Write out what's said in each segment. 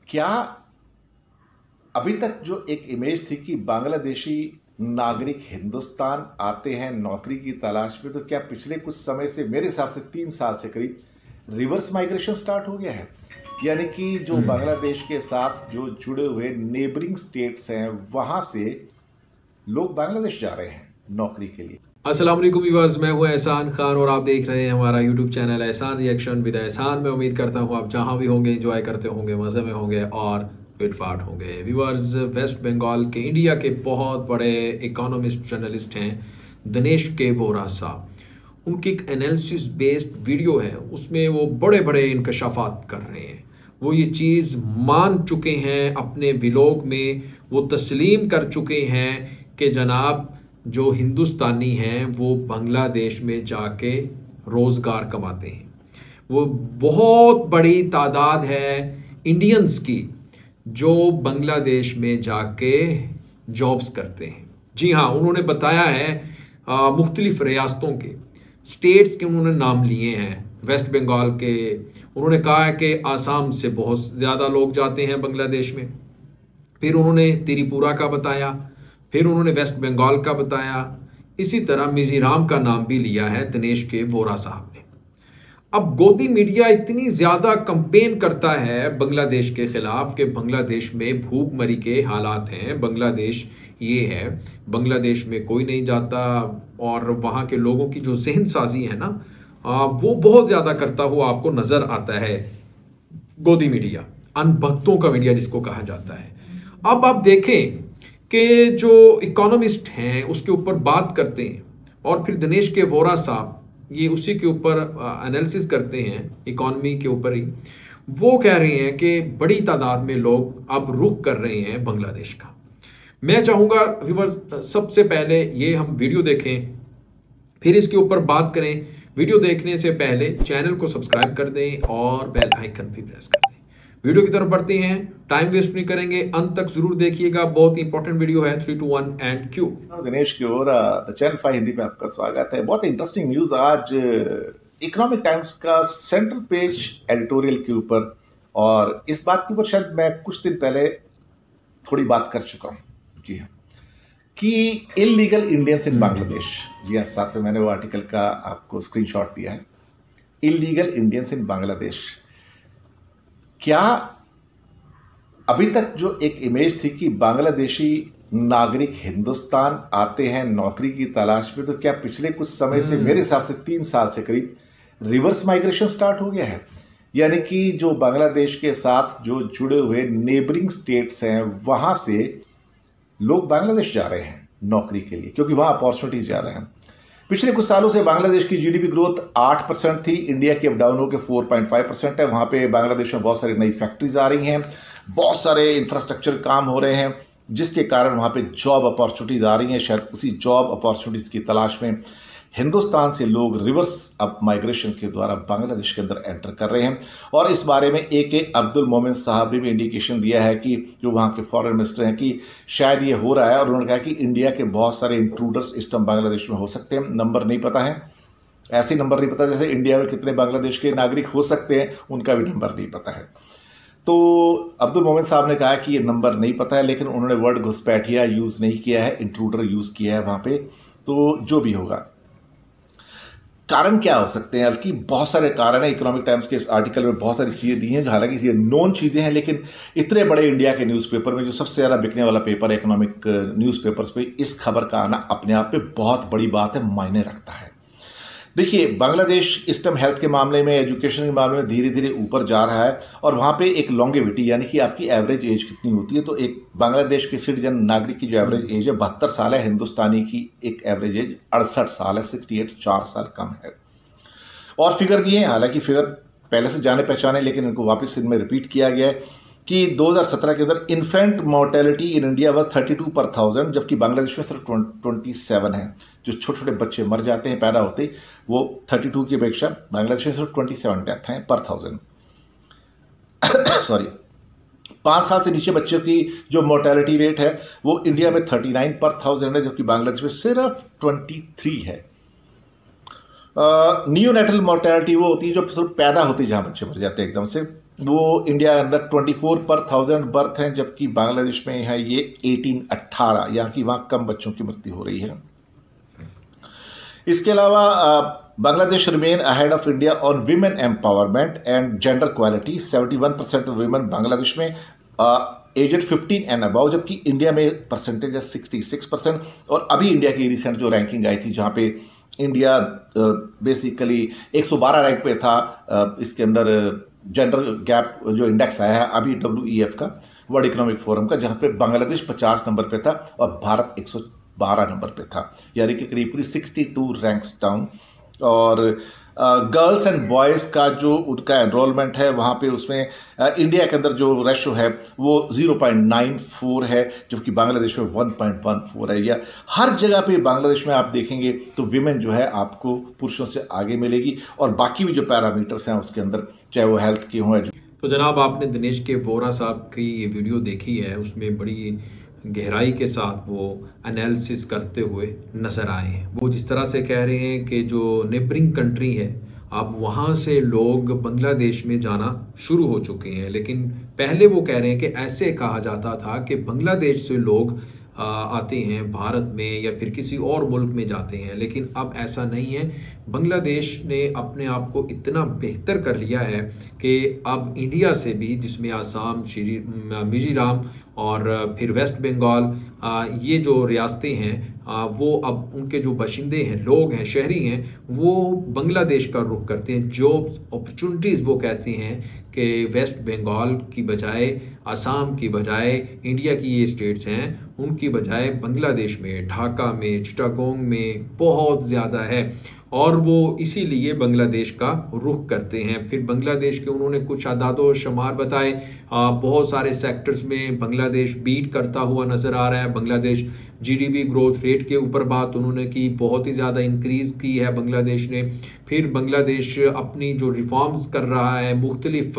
क्या अभी तक जो एक इमेज थी कि बांग्लादेशी नागरिक हिंदुस्तान आते हैं नौकरी की तलाश में, तो क्या पिछले कुछ समय से, मेरे हिसाब से 3 साल से करीब, रिवर्स माइग्रेशन स्टार्ट हो गया है? यानी कि जो बांग्लादेश के साथ जो जुड़े हुए नेबरिंग स्टेट्स हैं, वहां से लोग बांग्लादेश जा रहे हैं नौकरी के लिए। अस्सलाम वालेकुम व्यूअर्स, मैं हूं एहसान खान और आप देख रहे हैं हमारा यूट्यूब चैनल एहसान रिएक्शन विद एहसान। मैं उम्मीद करता हूं आप जहां भी होंगे एंजॉय करते होंगे, मज़े में होंगे और फिटफाट होंगे। व्यूअर्स, वेस्ट बंगाल के इंडिया के बहुत बड़े इकोनॉमिस्ट जर्नलिस्ट हैं दिनेश के वोरा साहब। उनकी एक एनालिसिस बेस्ड वीडियो है, उसमें वो बड़े बड़े इंकशाफात कर रहे हैं। वो ये चीज़ मान चुके हैं अपने व्लॉग में, वो तस्लीम कर चुके हैं कि जनाब जो हिंदुस्तानी हैं वो बांग्लादेश में जाके रोज़गार कमाते हैं। वो बहुत बड़ी तादाद है इंडियंस की जो बांग्लादेश में जाके जॉब्स करते हैं। जी हाँ, उन्होंने बताया है मुख्तलिफ रियासतों के, स्टेट्स के उन्होंने नाम लिए हैं, वेस्ट बंगाल के। उन्होंने कहा है कि आसाम से बहुत ज़्यादा लोग जाते हैं बांग्लादेश में। फिर उन्होंने त्रिपुरा का बताया, फिर उन्होंने वेस्ट बंगाल का बताया। इसी तरह मिजोरम का नाम भी लिया है दिनेश के वोरा साहब ने। अब गोदी मीडिया इतनी ज्यादा कंपेन करता है बांग्लादेश के खिलाफ कि बांग्लादेश में भूखमरी के हालात हैं, बांग्लादेश ये है, बांग्लादेश में कोई नहीं जाता, और वहाँ के लोगों की जो जहन साजी है ना, वो बहुत ज्यादा करता हुआ आपको नजर आता है गोदी मीडिया, अनभक्तों का मीडिया जिसको कहा जाता है। अब आप देखें कि जो इकोनॉमिस्ट हैं उसके ऊपर बात करते हैं और फिर दिनेश के वोरा साहब ये उसी के ऊपर एनालिसिस करते हैं, इकॉनमी के ऊपर ही। वो कह रहे हैं कि बड़ी तादाद में लोग अब रुख कर रहे हैं बांग्लादेश का। मैं चाहूँगा व्यूअर्स, सबसे पहले ये हम वीडियो देखें, फिर इसके ऊपर बात करें। वीडियो देखने से पहले चैनल को सब्सक्राइब कर दें और बेल आइकन भी प्रेस कर दें। वीडियो की तरफ बढ़ते हैं, टाइम वेस्ट नहीं करेंगे, अंत तक जरूर देखिएगा, बहुत ही इंपॉर्टेंट वीडियो है। 3 2 1 एंड क्यू। दिनेश की ओर द चैनल 5 हिंदी पे आपका स्वागत है। बहुत इंटरेस्टिंग न्यूज आज इकोनॉमिक टाइम्स का सेंट्रल पेज एडिटोरियल के ऊपर, और इस बात के ऊपर शायद मैं कुछ दिन पहले थोड़ी बात कर चुका हूँ। जी हाँ, कि इलीगल इंडियंस इन बांग्लादेश। जी हाँ, साथ में मैंने वो आर्टिकल का आपको स्क्रीनशॉट दिया है। Illegal Indians in Bangladesh. क्या अभी तक जो एक इमेज थी कि बांग्लादेशी नागरिक हिंदुस्तान आते हैं नौकरी की तलाश में, तो क्या पिछले कुछ समय से, मेरे हिसाब से 3 साल से करीब, रिवर्स माइग्रेशन स्टार्ट हो गया है? यानी कि जो बांग्लादेश के साथ जो जुड़े हुए नेबरिंग स्टेट्स हैं, वहां से लोग बांग्लादेश जा रहे हैं नौकरी के लिए, क्योंकि वहां अपॉर्चुनिटीज ज़्यादा हैं। पिछले कुछ सालों से बांग्लादेश की जीडीपी ग्रोथ 8% थी, इंडिया की अप डाउन होकर 4.5% है। वहाँ पे बांग्लादेश में बहुत सारी नई फैक्ट्रीज आ रही हैं, बहुत सारे इंफ्रास्ट्रक्चर काम हो रहे हैं, जिसके कारण वहाँ पे जॉब अपॉर्चुनिटीज आ रही हैं। शायद उसी जॉब अपॉर्चुनिटीज की तलाश में हिंदुस्तान से लोग रिवर्स अप माइग्रेशन के द्वारा बांग्लादेश के अंदर एंटर कर रहे हैं। और इस बारे में ए अब्दुल मोमिन साहब ने भी इंडिकेशन दिया है कि जो वहाँ के फॉरेन मिनिस्टर हैं, कि शायद ये हो रहा है। और उन्होंने कहा कि इंडिया के बहुत सारे इंट्रूडर्स इस टाइम बांग्लादेश में हो सकते हैं, नंबर नहीं पता है। ऐसे नंबर नहीं पता जैसे इंडिया में कितने बांग्लादेश के नागरिक हो सकते हैं, उनका भी नंबर नहीं पता है। तो अब्दुल मोमिन साहब ने कहा कि ये नंबर नहीं पता है, लेकिन उन्होंने वर्ड घुसपैठिया यूज़ नहीं किया है, इंट्रूडर यूज़ किया है वहाँ पे। तो जो भी होगा, कारण क्या हो सकते हैं? बल्कि बहुत सारे कारण हैं। इकोनॉमिक टाइम्स के इस आर्टिकल में बहुत सारी चीज़ें दी हैं, हालांकि ये नोन चीज़ें हैं, लेकिन इतने बड़े इंडिया के न्यूज़पेपर में, जो सबसे ज़्यादा बिकने वाला पेपर है इकोनॉमिक न्यूज़पेपर्स पे, इस खबर का आना अपने आप में बहुत बड़ी बात है, मायने रखता है। देखिए, बांग्लादेश इस टाइम हेल्थ के मामले में, एजुकेशन के मामले में धीरे धीरे ऊपर जा रहा है। और वहाँ पे एक लॉन्गेविटी, यानी कि आपकी एवरेज एज कितनी होती है, तो एक बांग्लादेश के सिटीजन नागरिक की जो एवरेज एज है 72 साल है, हिंदुस्तानी की एक एवरेज एज 68 साल है, 68, 4 साल कम है। और फिगर दिए हैं, हालांकि फिगर पहले से जाने पहचाने, लेकिन इनको वापस इनमें रिपीट किया गया है कि 2017 के अंदर infant mortality in India was 32 पर 1000, जबकि बांग्लादेश में सिर्फ 27 है। जो छोटे छोटे बच्चे मर जाते हैं पैदा होते ही, वो 32 की अपेक्षा बांग्लादेश में सिर्फ 27 डेथ हैं पर 1000। सॉरी, 5 साल से नीचे बच्चों की जो मोर्टेलिटी रेट है वो इंडिया में 39 पर 1000 है, जबकि बांग्लादेश में सिर्फ 23 है। नियोनेटल मोर्टेलिटी वो होती है जो सिर्फ पैदा होती है, जहाँ बच्चे मर जाते हैं एकदम से, वो इंडिया के अंदर 24 पर 1000 बर्थ हैं, जबकि बांग्लादेश में है ये 18 यहाँ की वहाँ कम बच्चों की मृत्यु हो रही है। इसके अलावा Bangladesh remain ahead of India on women empowerment and gender quality. 71% of women Bangladesh में एजेड 15 एंड अबाउ, जबकि इंडिया में परसेंटेज है 66%। और अभी इंडिया की रिसेंट जो रैंकिंग आई थी, जहाँ पे इंडिया बेसिकली 112 रैंक पे था, इसके अंदर जेंडर गैप जो इंडेक्स आया है अभी WEF का, वर्ल्ड इकोनॉमिक फोरम का, जहाँ पे बांग्लादेश 50 नंबर पे था और भारत 112 नंबर पे था, यानी कि करीब 62 रैंक्स डाउन। और गर्ल्स एंड बॉयज़ का जो उनका एनरोलमेंट है वहाँ पे, उसमें इंडिया के अंदर जो रेशो है वो 0.94 है, जबकि बांग्लादेश में 1.14 है। या हर जगह पे बांग्लादेश में आप देखेंगे तो विमेन जो है आपको पुरुषों से आगे मिलेगी, और बाकी भी जो पैरामीटर्स हैं उसके अंदर, चाहे वो हेल्थ के हों। तो जनाब, आपने दिनेश के वोरा साहब की ये वीडियो देखी है, उसमें बड़ी गहराई के साथ वो एनालिसिस करते हुए नज़र आए हैं। वो जिस तरह से कह रहे हैं कि जो नेबरिंग कंट्री है, अब वहाँ से लोग बांग्लादेश में जाना शुरू हो चुके हैं, लेकिन पहले वो कह रहे हैं कि ऐसे कहा जाता था कि बांग्लादेश से लोग आते हैं भारत में या फिर किसी और मुल्क में जाते हैं, लेकिन अब ऐसा नहीं है। बांग्लादेश ने अपने आप को इतना बेहतर कर लिया है कि अब इंडिया से भी, जिसमें आसाम, मिजोरम और फिर वेस्ट बंगाल, ये जो रियासतें हैं, वो अब उनके जो बशिंदे हैं, लोग हैं, शहरी हैं, वो बांग्लादेश का रुख करते हैं। जॉब अपॉर्चुनिटीज़ वो कहते हैं कि वेस्ट बंगाल की बजाय, आसाम की बजाय, इंडिया की ये स्टेट्स हैं उनकी बजाय बांग्लादेश में, ढाका में, चिटागोंग में बहुत ज़्यादा है, और वो इसीलिए बांग्लादेश का रुख करते हैं। फिर बांग्लादेश के उन्होंने कुछ आदादो शुमार बताए, बहुत सारे सेक्टर्स में बांग्लादेश बीट करता हुआ नज़र आ रहा है। बांग्लादेश GDP ग्रोथ रेट के ऊपर बात उन्होंने की, बहुत ही ज़्यादा इंक्रीज़ की है बांग्लादेश ने। फिर बांग्लादेश अपनी जो रिफॉर्म्स कर रहा है मुख्तलिफ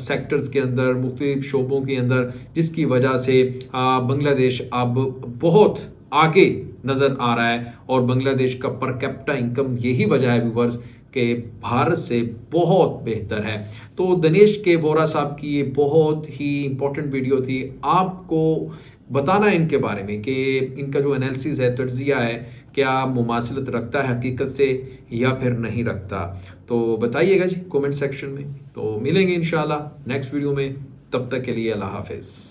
सेक्टर्स के अंदर, मुख्तलिफ शोबों के अंदर, जिसकी वजह से बांग्लादेश अब बहुत आगे नज़र आ रहा है। और बांग्लादेश का पर कैपिटा इनकम, यही वजह है व्यूअर्स कि भारत से बहुत बेहतर है। तो दिनेश के वोरा साहब की ये बहुत ही इंपॉर्टेंट वीडियो थी, आपको बताना इनके बारे में कि इनका जो एनालिसिस है, तज्जिया है, क्या मुमासिलत रखता है हकीकत से या फिर नहीं रखता। तो बताइएगा जी कमेंट सेक्शन में। तो मिलेंगे इंशाल्लाह नेक्स्ट वीडियो में, तब तक के लिए अल्लाह हाफिज़।